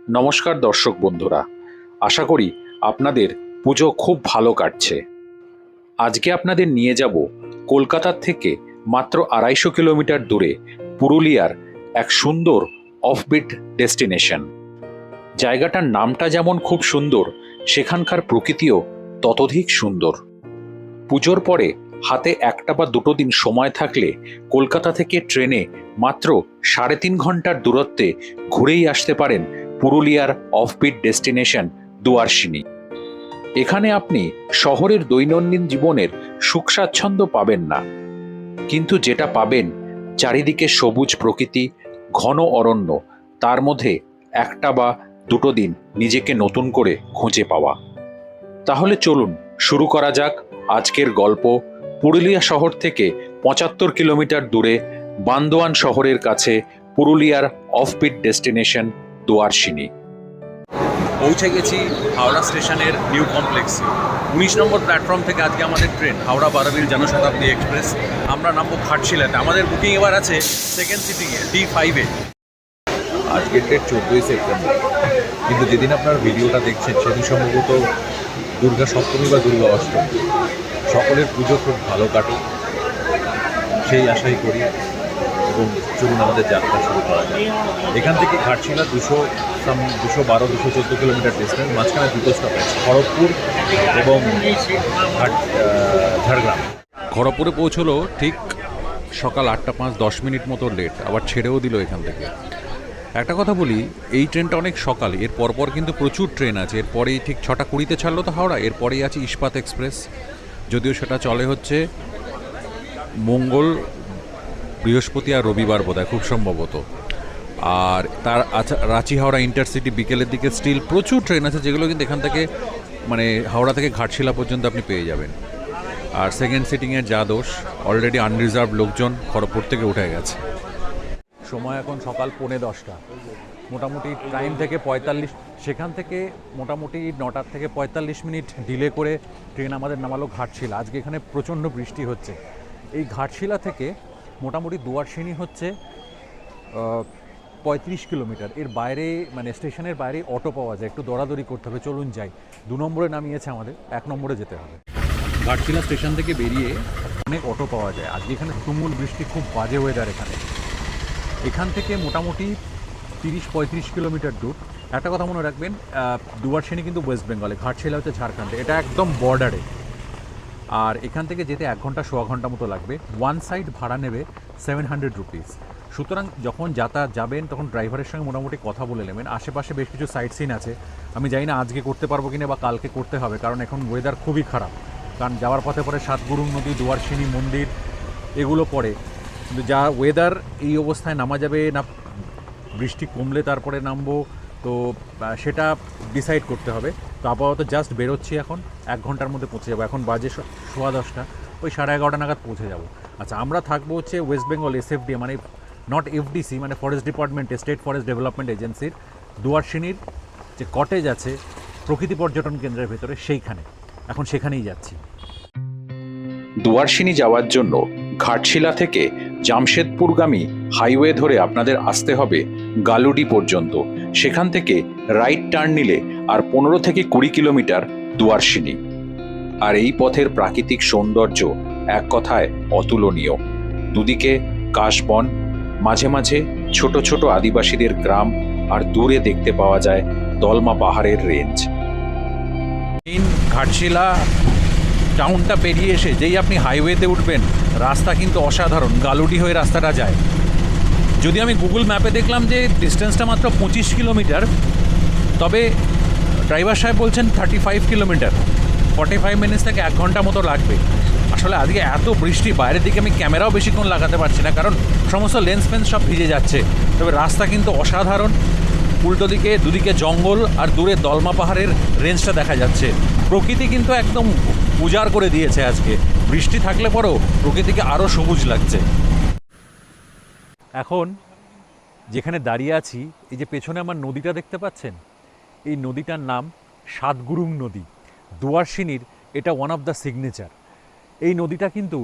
নমস্কার দর্শক বন্ধুরা, আশা করি আপনাদের পুজো খুব ভালো কাটছে। আজকে আপনাদের নিয়ে যাব কলকাতার থেকে মাত্র ২৫০ কিলোমিটার দূরে পুরুলিয়ার এক সুন্দর অফবিট ডেস্টিনেশন। জায়গাটার নামটা যেমন খুব সুন্দর, সেখানকার প্রকৃতিও ততোধিক সুন্দর। পুজোর পরে হাতে একটা বা দুটো দিন সময় থাকলে কলকাতা থেকে ট্রেনে মাত্র ৩.৫ ঘন্টার দূরত্বে ঘুরেই আসতে পারেন পুরুলিয়ার অফবিট ডেস্টিনেশন দুয়ারসিনি। এখানে আপনি শহরের দৈনন্দিন জীবনের সুখ স্বাচ্ছন্দ্য পাবেন না, কিন্তু যেটা পাবেন চারিদিকে সবুজ প্রকৃতি, ঘন অরণ্য, তার মধ্যে একটা বা দুটো দিন নিজেকে নতুন করে খুঁজে পাওয়া। তাহলে চলুন শুরু করা যাক আজকের গল্প পুরুলিয়া শহর থেকে ৭৫ কিলোমিটার দূরে বান্দোয়ান শহরের কাছে পুরুলিয়ার অফবিট ডেস্টিনেশন দুয়ারসিনি। পৌঁছে গেছি হাওড়া স্টেশনের নিউ কমপ্লেক্সে। ১৯ নম্বর প্ল্যাটফর্ম থেকে আজকে আমাদের ট্রেন হাওড়া বারবিল জনশতাব্দী এক্সপ্রেস। আমরা নামবো ঘাটশিলাতে। আমাদের বুকিং এবার আছে সেকেন্ড সিটিংয়ে D5-এ। আজকের ডেট 14ই সেপ্টেম্বর, কিন্তু যেদিন আপনার ভিডিওটা দেখছেন সেদিন সম্ভবত দুর্গা সপ্তমী বা দুর্গা অষ্টমী। সকলের পুজো খুব ভালো কাটুক সেই আশাই করি, এবং চলুন আমাদের যাত্রা শুরু করা যায়। এখান থেকে ঘাটশিলা 212-214 কিলোমিটার ডিস্টেন্স। মাঝখানে দুটো স্টপেজ, খড়গপুর এবং ঝাড়গ্রাম। খড়গপুরে পৌঁছলো ঠিক সকাল ৮টা ৫-১০ মিনিট মতো লেট, আবার ছেড়েও দিল এখান থেকে। একটা কথা বলি, এই ট্রেনটা অনেক সকালে, এর পরপর কিন্তু প্রচুর ট্রেন আছে। এরপরেই ঠিক ৬টা ২০-তে ছাড়লো তো হাওড়া, এরপরেই আছে ইস্পাত এক্সপ্রেস, যদিও সেটা চলে হচ্ছে মঙ্গল, বৃহস্পতি আর রবিবার বোধহয় খুব সম্ভবত। আর তার রাঁচি হাওড়া ইন্টারসিটি বিকেলের দিকে স্টিল প্রচুর ট্রেন আছে, যেগুলো কিন্তু এখান থেকে মানে হাওড়া থেকে ঘাটশিলা পর্যন্ত আপনি পেয়ে যাবেন। আর সেকেন্ড সিটিংয়ের যা দোষ, অলরেডি আনরিজার্ভ লোকজন খড়গপুর থেকে উঠে গেছে। সময় এখন সকাল 10:45, মোটামুটি টাইম থেকে 45, সেখান থেকে মোটামুটি 9টার থেকে 45 মিনিট ডিলে করে ট্রেন আমাদের নামালো ঘাটশিলা। আজকে এখানে প্রচণ্ড বৃষ্টি হচ্ছে। এই ঘাটশিলা থেকে মোটামুটি দুয়ারসিনি হচ্ছে 35 কিলোমিটার। এর বাইরে মানে স্টেশনের বাইরে অটো পাওয়া যায়, একটু দৌড়াদৌড়ি করতে হবে। চলুন যাই। 2 নম্বরে নামিয়েছে আমাদের, 1 নম্বরে যেতে হবে। ঘাটশিলা স্টেশন থেকে বেরিয়ে অনেক অটো পাওয়া যায়। আজকে এখানে তুমুল বৃষ্টি, খুব বাজে ওয়েদার এখান থেকে মোটামুটি 30-35 কিলোমিটার দূর। একটা কথা মনে রাখবেন, দুয়ারসিনি কিন্তু ওয়েস্ট বেঙ্গলে, ঘাটশিলা হচ্ছে ঝাড়খণ্ডে, এটা একদম বর্ডারে। আর এখান থেকে যেতে 1 ঘন্টা সোয়া ঘন্টা মতো লাগবে। ওয়ান সাইড ভাড়া নেবে 700 রুপিস। সুতরাং যখন যাতায়াত যাবেন তখন ড্রাইভারের সঙ্গে মোটামুটি কথা বলে নেবেন। আশেপাশে বেশ কিছু সাইট সিন আছে, আমি জানি না আজকে করতে পারবো কিনা বা কালকে করতে হবে, কারণ এখন ওয়েদার খুবই খারাপ। কারণ যাওয়ার পথে পরে সাতগুরুং নদী, দুয়ারসিনি মন্দির এগুলো পড়ে। কিন্তু যা ওয়েদার, এই অবস্থায় নামা যাবে না, বৃষ্টি কমলে তারপরে নামবো, তো সেটা ডিসাইড করতে হবে। তো আপাতত জাস্ট বেরোচ্ছি, এখন 1 ঘন্টার মধ্যে পৌঁছে যাবো। এখন বাজে 10:15, ওই 11:30 নাগাদ পৌঁছে যাব। আচ্ছা, আমরা থাকবো হচ্ছে ওয়েস্ট বেঙ্গল SFD, মানে নট FDC, মানে forest department, state forest development এজেন্সির দুয়ারসিনির যে কটেজ আছে প্রকৃতি পর্যটন কেন্দ্রের ভেতরে, সেইখানে এখন সেখানেই যাচ্ছি। দুয়ারসিনি যাওয়ার জন্য ঘাটশিলা থেকে জামশেদপুরগামী হাইওয়ে ধরে আপনাদের আসতে হবে গালুডি পর্যন্ত। সেখান থেকে রাইট টার্ন নিলে আর 15-20 কিলোমিটার দুয়ারসিনি। আর এই পথের প্রাকৃতিক সৌন্দর্য এক কথায় অতুলনীয়। দুদিকে কাশবন, মাঝে মাঝে ছোট ছোট আদিবাসীদের গ্রাম, আর দূরে দেখতে পাওয়া যায় দলমা পাহাড়ের রেঞ্জ। ঘাটশিলা টাউনটা পেরিয়ে এসে যেই আপনি হাইওয়েতে উঠবেন, রাস্তা কিন্তু অসাধারণ, গালুডি হয়ে রাস্তাটা যায়। যদি আমি গুগল ম্যাপে দেখলাম যে ডিস্টেন্সটা মাত্র 25 কিলোমিটার, তবে ড্রাইভার সাহেব বলছেন 35 কিলোমিটার, 45 মিনিটস থেকে 1 ঘন্টা মতো লাগবে। আসলে আজকে এত বৃষ্টি, বাইরের দিকে আমি ক্যামেরাও বেশিক্ষণ লাগাতে পারছি না, কারণ সমস্ত লেন্স ফেন্স সব ভিজে যাচ্ছে। তবে রাস্তা কিন্তু অসাধারণ। উল্টো দিকে দুদিকে জঙ্গল, আর দূরে দলমা পাহাড়ের রেঞ্জটা দেখা যাচ্ছে। প্রকৃতি কিন্তু একদম উজাড় করে দিয়েছে আজকে। বৃষ্টি থাকলে পরেও প্রকৃতিকে আরও সবুজ লাগছে। এখন যেখানে দাঁড়িয়ে আছি, এই যে পেছনে আমার নদীটা দেখতে পাচ্ছেন, এই নদীটার নাম সাতগুরুং নদী। দুয়ারসিনির এটা ওয়ান অফ দ্য সিগনেচার। এই নদীটা কিন্তু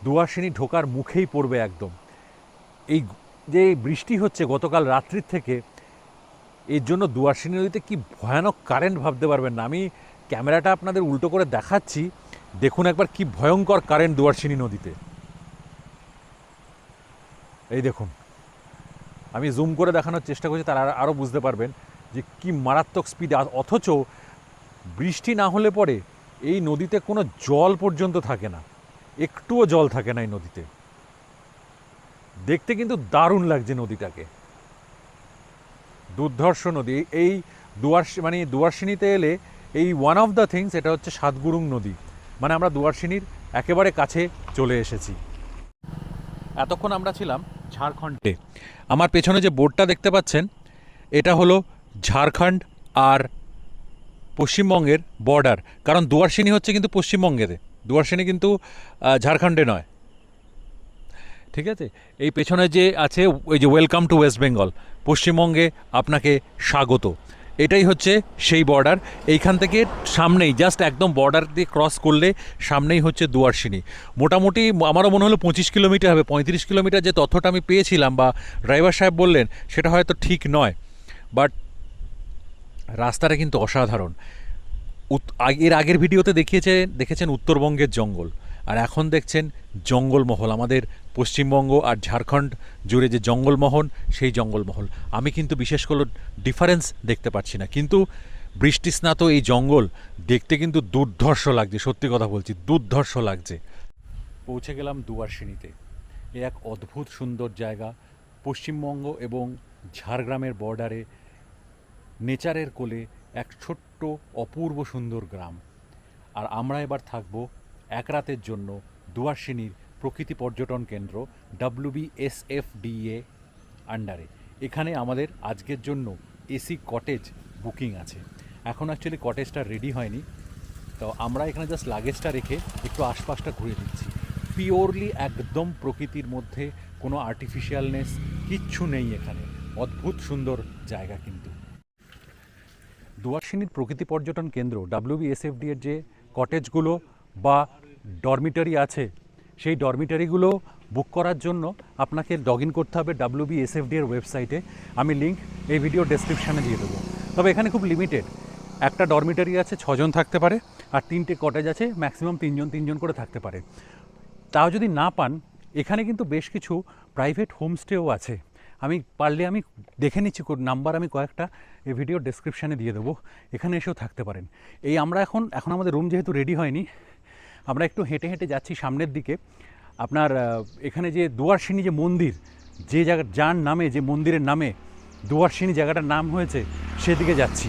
দুয়ারসিনি ঢোকার মুখেই পড়বে একদম। এই যে বৃষ্টি হচ্ছে গতকাল রাত্রির থেকে, এর জন্য দুয়ারসিনী নদীতে কি ভয়ানক কারেন্ট ভাবতে পারবেন না। আমি ক্যামেরাটা আপনাদের উল্টো করে দেখাচ্ছি, দেখুন একবার কি ভয়ঙ্কর কারেন্ট দুয়ারসিনী নদীতে। এই দেখুন, আমি জুম করে দেখানোর চেষ্টা করছি, তারা আরও বুঝতে পারবেন যে কি মারাত্মক স্পিড। অথচ বৃষ্টি না হলে পরে এই নদীতে কোনো জল পর্যন্ত থাকে না, একটুও জল থাকে না এই নদীতে। দেখতে কিন্তু দারুণ লাগছে নদীটাকে, দুর্ধর্ষ নদী। এই দুয়ারসিনীতে এলে এই ওয়ান অফ দ্য থিংস, এটা হচ্ছে সাতগুরুং নদী, মানে আমরা দুয়ারসিনীর একেবারে কাছে চলে এসেছি। এতক্ষণ আমরা ছিলাম ঝাড়খণ্ডে। আমার পেছনে যে বোর্ডটা দেখতে পাচ্ছেন, এটা হলো ঝাড়খণ্ড আর পশ্চিমবঙ্গের বর্ডার। কারণ দুয়ারসিনী হচ্ছে কিন্তু পশ্চিমবঙ্গেতে, দুয়ারসিনী কিন্তু ঝাড়খণ্ডে নয়, ঠিক আছে। এই পেছনে যে আছে ওই যে ওয়েলকাম টু ওয়েস্ট বেঙ্গল, পশ্চিমবঙ্গে আপনাকে স্বাগত, এটাই হচ্ছে সেই বর্ডার। এইখান থেকে সামনেই জাস্ট একদম বর্ডার দিয়ে ক্রস করলে সামনেই হচ্ছে দুয়ারসিনী। মোটামুটি আমারও মনে হলো 25 কিলোমিটার হবে, 35 কিলোমিটার যে তথ্যটা আমি পেয়েছিলাম বা ড্রাইভার সাহেব বললেন, সেটা হয়তো ঠিক নয়, বাট রাস্তাটা কিন্তু অসাধারণ। এর আগের ভিডিওতে দেখেছেন উত্তরবঙ্গের জঙ্গল, আর এখন দেখছেন জঙ্গলমহল। আমাদের পশ্চিমবঙ্গ আর ঝাড়খণ্ড জুড়ে যে জঙ্গলমহল, সেই জঙ্গলমহল আমি কিন্তু বিশেষ করে ডিফারেন্স দেখতে পাচ্ছি না। কিন্তু বৃষ্টিস্নাত এই জঙ্গল দেখতে কিন্তু দুর্ধর্ষ লাগছে, সত্যি কথা বলছি, দুর্ধর্ষ লাগছে। পৌঁছে গেলাম দুয়ারসিনীতে। এ এক অদ্ভুত সুন্দর জায়গা, পশ্চিমবঙ্গ এবং ঝাড়গ্রামের বর্ডারে, নেচারের কোলে এক ছোট্ট অপূর্ব সুন্দর গ্রাম। আর আমরা এবার থাকবো এক রাতের জন্য দুয়ারসিনীর প্রকৃতি পর্যটন কেন্দ্র WBSFDA আন্ডারে। এখানে আমাদের আজকের জন্য এসি কটেজ বুকিং আছে। এখন অ্যাকচুয়ালি কটেজটা রেডি হয়নি, তো আমরা এখানে জাস্ট লাগেজটা রেখে একটু আশপাশটা ঘুরে দিচ্ছি। পিওরলি একদম প্রকৃতির মধ্যে, কোনো আর্টিফিশিয়ালনেস কিচ্ছু নেই এখানে। অদ্ভুত সুন্দর জায়গা কিন্তু। দুয়ারসিনীর প্রকৃতি পর্যটন কেন্দ্র WBSFD এর যে কটেজগুলো বা ডরমিটারি আছে, সেই ডরমিটারিগুলো বুক করার জন্য আপনাকে লগ ইন করতে হবে WBSFD এর ওয়েবসাইটে। আমি লিঙ্ক এই ভিডিও ডেসক্রিপশানে দিয়ে দেবো। তবে এখানে খুব লিমিটেড, একটা ডরমিটারি আছে 6 জন থাকতে পারে, আর 3টে কটেজ আছে ম্যাক্সিমাম 3 জন করে থাকতে পারে। তাও যদি না পান, এখানে কিন্তু বেশ কিছু প্রাইভেট হোমস্টেও আছে। আমি পারলে আমি দেখে নিচ্ছি নাম্বার, আমি কয়েকটা এই ভিডিও ডেসক্রিপশানে দিয়ে দেবো, এখানে এসেও থাকতে পারেন। এই আমরা এখন আমাদের রুম যেহেতু রেডি হয়নি, আমরা একটু হেঁটে হেঁটে যাচ্ছি সামনের দিকে। আপনার এখানে যে দুয়ারসিনী যে মন্দির, যে জায়গা যার নামে, যে মন্দিরের নামে দুয়ারসিনী জায়গাটার নাম হয়েছে, সেদিকে যাচ্ছি।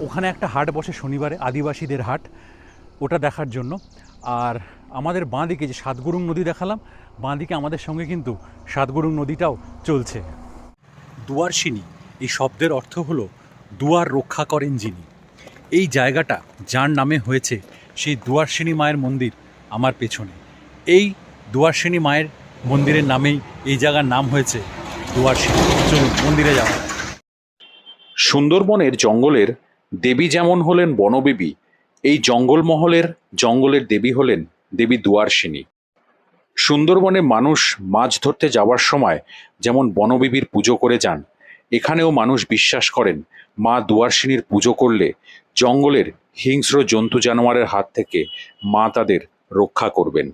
ওখানে একটা হাট বসে শনিবারে, আদিবাসীদের হাট, ওটা দেখার জন্য। আর আমাদের বাঁদিকে যে সাতগুরুং নদী দেখালাম, বাঁদিকে আমাদের সঙ্গে কিন্তু সাতগুরুং নদীটাও চলছে। দুয়ারসিনী এই শব্দের অর্থ হলো দুয়ার রক্ষা করেন যিনি। এই জায়গাটা যার নামে হয়েছে, সেই দুয়ারসিনী মায়ের মন্দির আমার পেছনে। এই দুয়ারসিনী মায়ের মন্দিরের নামেই এই জায়গার নাম হয়েছে দুয়ারসিনী। চলুন মন্দিরে যাওয়া। সুন্দরবনের জঙ্গলের দেবী যেমন হলেন বনদেবী, এই জঙ্গলের দেবী হলেন দেবী দুয়ারসিনী। সুন্দরবনে মানুষ মাছ ধরতে যাওয়ার সময় যেমন বনদেবীর পুজো করে যান, এখানেও মানুষ বিশ্বাস করেন মা দুয়ারসিনীর পুজো করলে জঙ্গলের হিংস্র জন্তু জানোয়ারের হাত থেকে মা তাদের রক্ষা করবেন।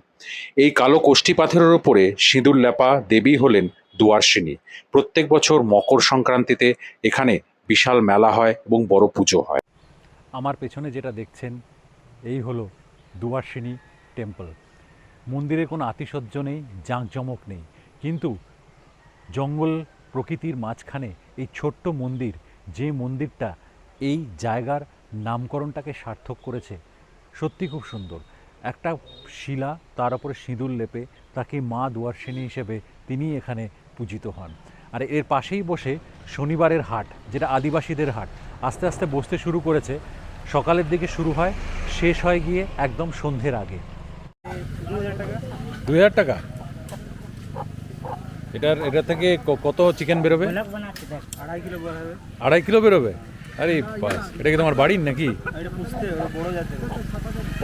এই কালো কোষ্ঠী পাথরের ওপরে সিঁদুর লেপা দেবী হলেন দুয়ারসিনী। প্রত্যেক বছর মকর সংক্রান্তিতে এখানে বিশাল মেলা হয় এবং বড় পুজো হয়। আমার পেছনে যেটা দেখছেন, এই হলো দুয়ারসিনী টেম্পল। মন্দিরে কোনো আতিশয্য নেই, জাঁকজমক নেই, কিন্তু জঙ্গল প্রকৃতির মাঝখানে এই ছোট্ট মন্দির, যে মন্দিরটা এই জায়গার নামকরণটাকে সার্থক করেছে, সত্যি খুব সুন্দর। একটা শিলা, তার উপরে সিঁদুর লেপে তাকে মা দুয়ারসিনী হিসেবে তিনি এখানে পূজিত হন। আর এর পাশেই বসে শনিবারের হাট, যেটা আদিবাসীদের হাট, আস্তে আস্তে বসতে শুরু করেছে। সকালের দিকে শুরু হয়, শেষ হয় গিয়ে একদম সন্ধ্যের আগে। 2000 টাকা। এটা থেকে কত চিকেন বেরোবে? 2.5 কিলো বেরোবে। আরে বাস, এটা কি তোমার বাড়ির নাকি?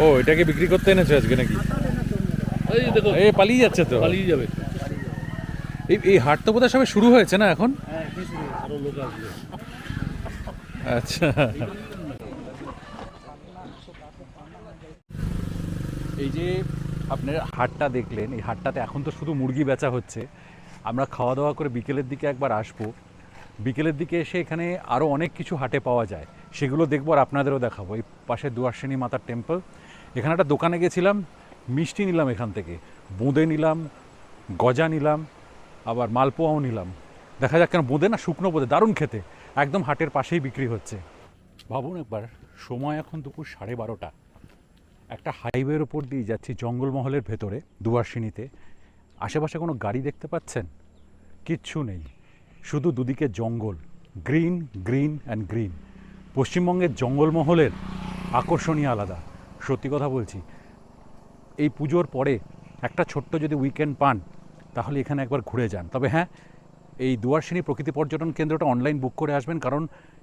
ও, এটাকে বিক্রি করতে এনেছো আজকে নাকি? এই পালিয়ে যাচ্ছে তো, পালিয়ে যাবে। এই হাট তো বোধহয় সবে শুরু হয়েছে না এখন? আচ্ছা, এই যে আপনার হাটটা দেখলেন, এই হাটটাতে এখন তো শুধু মুরগি বেচা হচ্ছে। আমরা খাওয়া দাওয়া করে বিকেলের দিকে একবার আসবো। বিকেলের দিকে এসে এখানে আরও অনেক কিছু হাটে পাওয়া যায়, সেগুলো দেখবো আর আপনাদেরও দেখাবো। এই পাশে দুয়ার্সিনী মাতার টেম্পল, এখানে একটা দোকানে গেছিলাম, মিষ্টি নিলাম এখান থেকে, বোঁদে নিলাম, গজা নিলাম, আবার মালপোয়াও নিলাম। দেখা যাক কেন, বোঁদে না শুকনো বোঁদে, দারুণ খেতে, একদম হাটের পাশেই বিক্রি হচ্ছে। ভাবুন একবার, সময় এখন দুপুর 12:30, একটা হাইওয়ের ওপর দিয়ে যাচ্ছি জঙ্গলমহলের ভেতরে দুয়ার্সিনীতে। আশেপাশে কোনো গাড়ি দেখতে পাচ্ছেন? কিচ্ছু নেই, শুধু দুদিকে জঙ্গল, গ্রিন গ্রিন অ্যান্ড গ্রিন। পশ্চিমবঙ্গের জঙ্গলমহলের আকর্ষণই আলাদা, সত্যি কথা বলছি। এই পুজোর পরে একটা ছোট্ট যদি উইকেন্ড পান তাহলে এখানে একবার ঘুরে যান। তবে হ্যাঁ, এই দুয়ার্সিনী প্রকৃতি পর্যটন কেন্দ্রটা অনলাইন বুক করে আসবেন, কারণ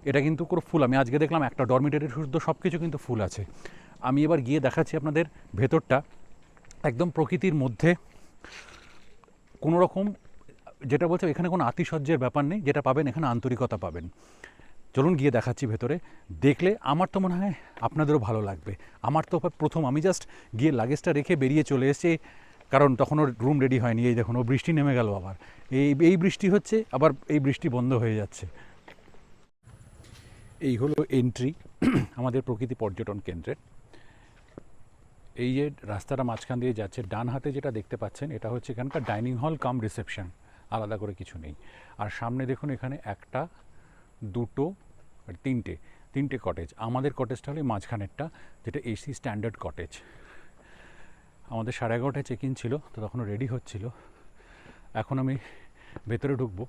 এটা কিন্তু পুরো ফুল। আমি আজকে দেখলাম একটা ডরমিটরি শুদ্ধ সব কিছু কিন্তু ফুল আছে। আমি এবার গিয়ে দেখাচ্ছি আপনাদের ভেতরটা, একদম প্রকৃতির মধ্যে, কোনো রকম, যেটা বলছে এখানে কোনো আতিশয্যের ব্যাপার নেই, যেটা পাবেন এখানে আন্তরিকতা পাবেন। চলুন গিয়ে দেখাচ্ছি ভেতরে। দেখলে আমার তো মনে হয় আপনাদেরও ভালো লাগবে। আমার তো প্রথম, আমি জাস্ট গিয়ে লাগেজটা রেখে বেরিয়ে চলে এসেছি, কারণ তখন ওর রুম রেডি হয়নি। এই দেখুন, ও বৃষ্টি নেমে গেল আবার, এই বৃষ্টি হচ্ছে, আবার এই বৃষ্টি বন্ধ হয়ে যাচ্ছে। এই হলো এন্ট্রি আমাদের প্রকৃতি পর্যটন কেন্দ্রের। এই যে রাস্তাটা মাঝখান দিয়ে যাচ্ছে, ডান হাতে যেটা দেখতে পাচ্ছেন এটা হচ্ছে এখানকার ডাইনিং হল কাম রিসেপশন, আলাদা করে কিছু নেই। আর সামনে দেখুন, এখানে একটা, দুটো আর তিনটে কটেজ। আমাদের কটেজটা হলো মাঝখানেরটা, যেটা এসি স্ট্যান্ডার্ড কটেজ। আমাদের 11:30টায় চেক ইন ছিল, তো তখনও রেডি হচ্ছিল। এখন আমি ভেতরে ঢুকবো,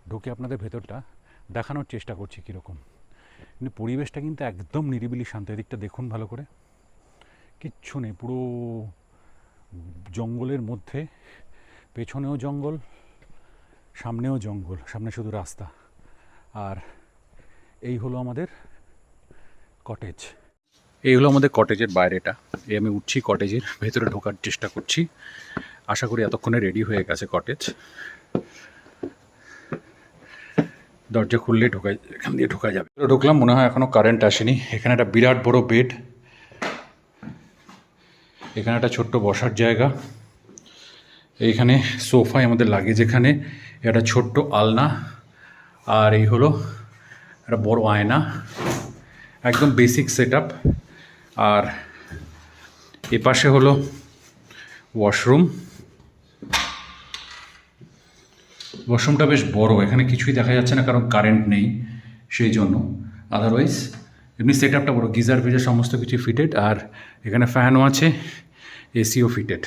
ঢুকে আপনাদের ভেতরটা দেখানোর চেষ্টা করছি কীরকম। কিন্তু পরিবেশটা কিন্তু একদম নিরিবিলি শান্ত। এদিকটা দেখুন ভালো করে, কিচ্ছু নেই, পুরো জঙ্গলের মধ্যে, পেছনেও জঙ্গল, সামনেও জঙ্গল, সামনে শুধু রাস্তা। আর এই হলো আমাদের কটেজ। এই হলো আমাদের কটেজের বাইরেটা। এই আমি উঠছি কটেজের ভেতরে, ঢোকার চেষ্টা করছি। আশা করি এতক্ষণে রেডি হয়ে গেছে কটেজ। দরজা খুললে এখান দিয়ে ঢোকা যাবে। ঢুকলাম, মনে হয় এখনও কারেন্ট আসেনি। এখানে একটা বিরাট বড় বেড, এখানে একটা ছোট্ট বসার জায়গা, এইখানে সোফায় আমাদের লাগেজ, এখানে একটা ছোট্ট আলনা, আর এই হলো একটা বড় আয়না, একদম বেসিক সেট আপ। আর এপাশে হলো ওয়াশরুম। ওয়াশরুমটা বেশ বড়, এখানে কিছুই দেখা যাচ্ছে না কারণ কারেন্ট নেই সেই জন্য। আদারওয়াইজ এমনি সেট আপটা বড়, গিজার ফিজার সমস্ত কিছু ফিটেড, আর এখানে ফ্যানও আছে, এসিও ফিটেড।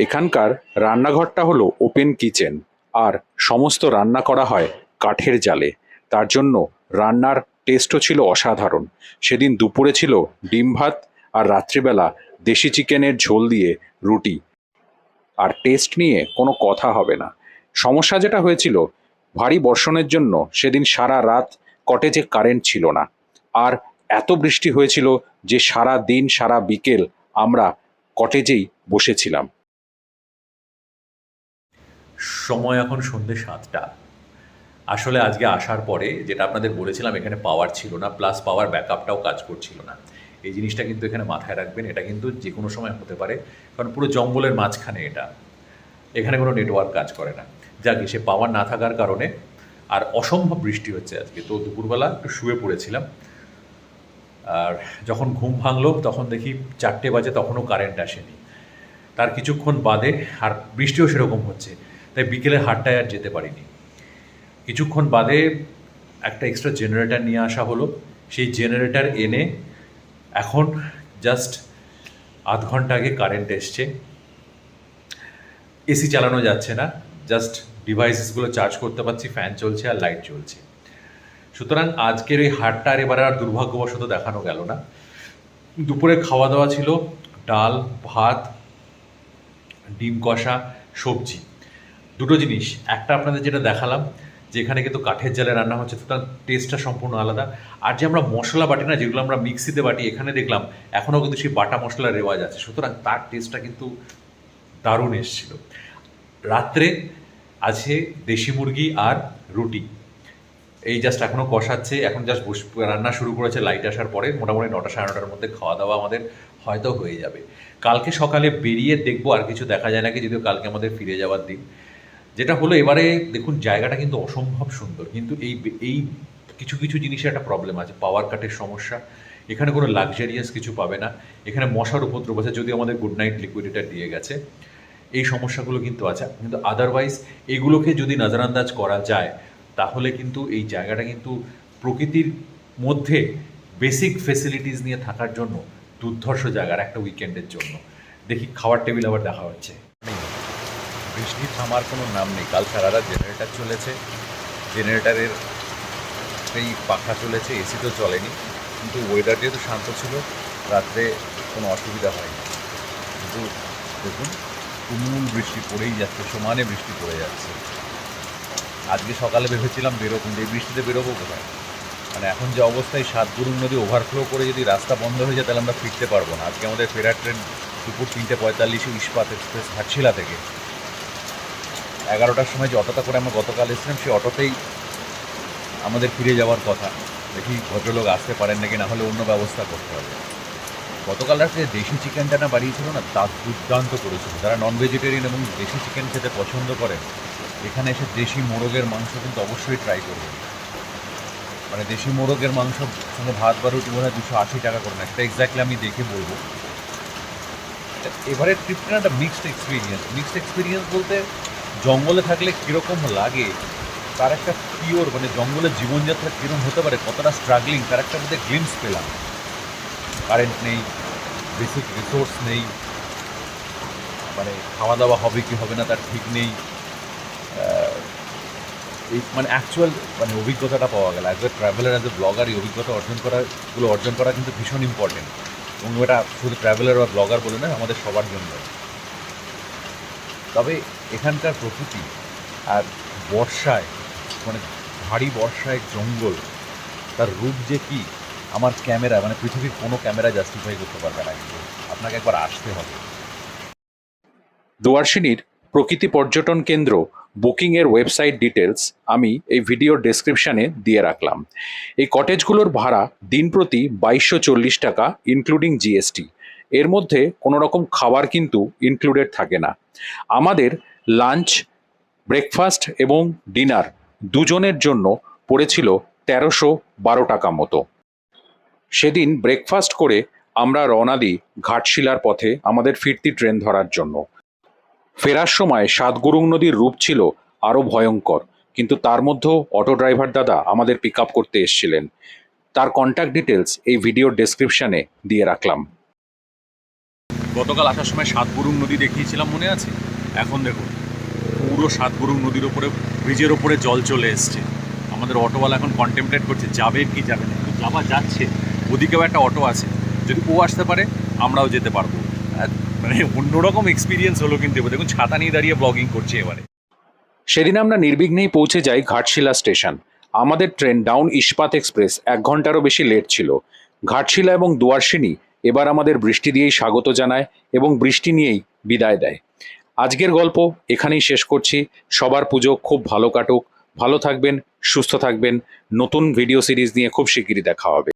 এখানকার রান্নাঘরটা হলো ওপেন কিচেন, আর সমস্ত রান্না করা হয় কাঠের জালে। তার জন্য রান্নার টেস্টও ছিল অসাধারণ। সেদিন দুপুরে ছিল ডিম ভাত, আর রাত্রিবেলা দেশি চিকেনের ঝোল দিয়ে রুটি। আর টেস্ট নিয়ে কোনো কথা হবে না। সমস্যা যেটা হয়েছিল, ভারী বর্ষণের জন্য সেদিন সারা রাত কটেজে কারেন্ট ছিল না, আর এত বৃষ্টি হয়েছিল যে সারা দিন সারা বিকেল আমরা কটেজেই বসেছিলাম। সময় এখন সন্ধ্যে 7টা। আসলে আজকে আসার পরে যেটা আপনাদের বলেছিলাম, এখানে পাওয়ার ছিল না, প্লাস পাওয়ার ব্যাকআপটাও কাজ করছিল না। এই জিনিসটা কিন্তু এখানে মাথায় রাখবেন, এটা কিন্তু যে কোনো সময় হতে পারে, কারণ পুরো জঙ্গলের মাঝখানে এটা, এখানে কোনো নেটওয়ার্ক কাজ করে না। যাকে সে পাওয়ার না থাকার কারণে, আর অসম্ভব বৃষ্টি হচ্ছে আজকে, তো দুপুরবেলা একটু শুয়ে পড়েছিলাম। আর যখন ঘুম ভাঙলো তখন দেখি 4টে বাজে, তখনও কারেন্ট আসেনি। তার কিছুক্ষণ বাদে, আর বৃষ্টিও সেরকম হচ্ছে, তাই বিকেলের হাটটায় আর যেতে পারিনি। কিছুক্ষণ বাদে একটা এক্সট্রা জেনারেটর নিয়ে আসা হলো। সেই জেনারেটর এনে এখন জাস্ট আধ ঘন্টা আগে কারেন্ট এসছে। এসি চালানো যাচ্ছে না, জাস্ট ডিভাইসেসগুলো চার্জ করতে পারছি, ফ্যান চলছে আর লাইট চলছে। সুতরাং আজকের এই হাটটা এবার আর দুর্ভাগ্যবশত দেখানো গেল না। দুপুরে খাওয়া দাওয়া ছিল ডাল ভাত, ডিম কষা, সবজি, দুটো জিনিস। একটা আপনাদের যেটা দেখালাম, যেখানে কিন্তু কাঠের জালে রান্না হচ্ছে, সুতরাং টেস্টটা সম্পূর্ণ আলাদা। আর যে আমরা মশলা বাটি না, যেগুলো আমরা মিক্সিতে বাটি, এখানে দেখলাম এখনও কিন্তু সেই বাটা মশলার রেওয়াজ আছে, সুতরাং তার টেস্টটা কিন্তু দারুণ এসেছিল। রাত্রে আছে দেশি মুরগি আর রুটি। এই জাস্ট এখনও কষাচ্ছে, এখন জাস্ট রান্না শুরু করেছে লাইট আসার পরে। মোটামুটি 9টা সাড়ে 9টার মধ্যে খাওয়া দাওয়া আমাদের হয়তো হয়ে যাবে। কালকে সকালে বেরিয়ে দেখবো আর কিছু দেখা যায় নাকি, যদিও কালকে আমাদের ফিরে যাওয়ার দিন। যেটা হলো এবারে দেখুন জায়গাটা কিন্তু অসম্ভব সুন্দর, কিন্তু এই কিছু কিছু জিনিসের একটা প্রবলেম আছে। পাওয়ার কাটের সমস্যা, এখানে কোনো লাক্সারিয়াস কিছু পাবে না, এখানে মশার উপদ্রব আছে, যদিও আমাদের গুড নাইট লিকুইডিটা দিয়ে গেছে। এই সমস্যাগুলো কিন্তু আছে, কিন্তু আদারওয়াইজ এগুলোকে যদি নজরান্দাজ করা যায় তাহলে কিন্তু এই জায়গাটা কিন্তু প্রকৃতির মধ্যে বেসিক ফেসিলিটিস নিয়ে থাকার জন্য দুর্ধর্ষ জায়গার একটা উইকেন্ডের জন্য। দেখি খাওয়ার টেবিল আবার দেখা হচ্ছে। বৃষ্টি থামার কোনো নাম নেই। কাল সারা রাত জেনারেটার চলেছে, জেনারেটারের সেই পাখা চলেছে, এসি তো চলেনি, কিন্তু ওয়েদার যেহেতু শান্ত ছিল রাত্রে কোনো অসুবিধা হয়নি। কিন্তু দেখুন তুমুল বৃষ্টি পড়েই যাচ্ছে, সমানে বৃষ্টি পড়ে যাচ্ছে। আজকে সকালে ভেবেছিলাম বেরোবো, কিন্তু এই বৃষ্টিতে বেরোবো কোথায়? মানে এখন যে অবস্থায় সাতগুরুং নদী ওভারফ্লো করে যদি রাস্তা বন্ধ হয়ে যায় তাহলে আমরা ফিরতে পারবো না। আজকে আমাদের ফেরার ট্রেন দুপুর 3:45 ইস্পাত এক্সপ্রেস ঘাটশিলা থেকে। 11টার সময় যে অটোটা করে আমরা গতকাল এসেছিলাম সেই অটোতেই আমাদের ফিরে যাওয়ার কথা। দেখি ভদ্রলোক আসতে পারেন নাকি, না হলে অন্য ব্যবস্থা করতে হবে। গতকাল রাত্রে দেশি চিকেনটা না বাড়িয়েছিল না, তা দুর্দান্ত করেছিল। যারা নন ভেজিটেরিয়ান এবং দেশি চিকেন খেতে পছন্দ করেন এখানে এসে দেশি মোরগের মাংস কিন্তু অবশ্যই ট্রাই করবেন। মানে দেশি মোরগের মাংস সঙ্গে ভাত বা রুটি বোধ হয় 280 টাকা করে না, সেটা এক্স্যাক্টলি আমি দেখে বলবো। এবারের ট্রিপটা একটা মিক্সড এক্সপিরিয়েন্স বলতে জঙ্গলে থাকলে কীরকম লাগে তার একটা পিওর, মানে জঙ্গলের জীবনযাত্রা কীরকম হতে পারে, কতটা স্ট্রাগলিং তার একটা মধ্যে গ্লিমস পেলাম। কারেন্ট নেই, বেসিক রিসোর্স নেই, মানে খাওয়া দাওয়া হবে কি হবে না তার ঠিক নেই। এই মানে অ্যাকচুয়াল মানে অভিজ্ঞতাটা পাওয়া গেল। As a traveller, as a blogger এই অভিজ্ঞতা অর্জন করা কিন্তু ভীষণ ইম্পর্টেন্ট। এবং এটা শুধু ট্রাভেলার বা ব্লগার বলে নয়, আমাদের সবার জন্য। তবে এখানকার প্রকৃতি আর বর্ষায়, মানে ভারী বর্ষায় জঙ্গল, তার রূপ যে কি আমার ক্যামেরা, মানে পৃথিবীর কোনো ক্যামেরা জাস্টিফাই করতে পারবে না। কিন্তু আপনাকে একবার আসতে হবে। দুয়ারসিনীর প্রকৃতি পর্যটন কেন্দ্র বুকিংয়ের ওয়েবসাইট ডিটেলস আমি এই ভিডিওর ডেসক্রিপশানে দিয়ে রাখলাম। এই কটেজগুলোর ভাড়া দিন প্রতি 2240 টাকা ইনক্লুডিং জিএসটি। এর মধ্যে কোনো রকম খাবার কিন্তু ইনক্লুডেড থাকে না। আমাদের লাঞ্চ, ব্রেকফাস্ট এবং ডিনার দুজনের জন্য পড়েছিল 1312 টাকা মতো। সেদিন ব্রেকফাস্ট করে আমরা রওনা দিই ঘাটশিলার পথে আমাদের ফিরতি ট্রেন ধরার জন্য। ফেরার সময় সাতগুরুং নদীর রূপ ছিল আরও ভয়ঙ্কর, কিন্তু তার মধ্যেও অটো ড্রাইভার দাদা আমাদের পিক আপ করতে এসেছিলেন। তার কন্ট্যাক্ট ডিটেলস এই ভিডিওর ডেসক্রিপশানে দিয়ে রাখলাম। গতকাল আসার সময় সাতগুরুং নদী দেখিয়েছিলাম, মনে আছে? এখন দেখুন পুরো সাতগুরুং নদীর ওপরে, ব্রিজের ওপরে জল চলে এসছে। আমাদের অটোওয়ালা এখন কন্টেমপ্লেট করছে যাবে কি যাবে না, কিন্তু যাওয়া যাচ্ছে। ওদিকেও একটা অটো আছে, যদি ও আসতে পারে আমরাও যেতে পারবো। মানে অন্যরকম এক্সপিরিয়েন্স হলো। কিন্তু দেখুন ছাতা নিয়ে দাঁড়িয়ে ব্লগিং করছি এবারে। সেদিন আমরা নির্বিঘ্নেই পৌঁছে যাই ঘাটশিলা স্টেশন। আমাদের ট্রেন ডাউন ইস্পাত এক্সপ্রেস 1 ঘন্টারও বেশি লেট ছিল। ঘাটশিলা এবং দুয়ারসিনী এবার আমাদের বৃষ্টি দিয়েই স্বাগত জানায় এবং বৃষ্টি নিয়েই বিদায় দেয়। আজকের গল্প এখানেই শেষ করছি। সবার পুজো খুব ভালো কাটুক, ভালো থাকবেন, সুস্থ থাকবেন। নতুন ভিডিও সিরিজ নিয়ে খুব শিগগিরই দেখা হবে।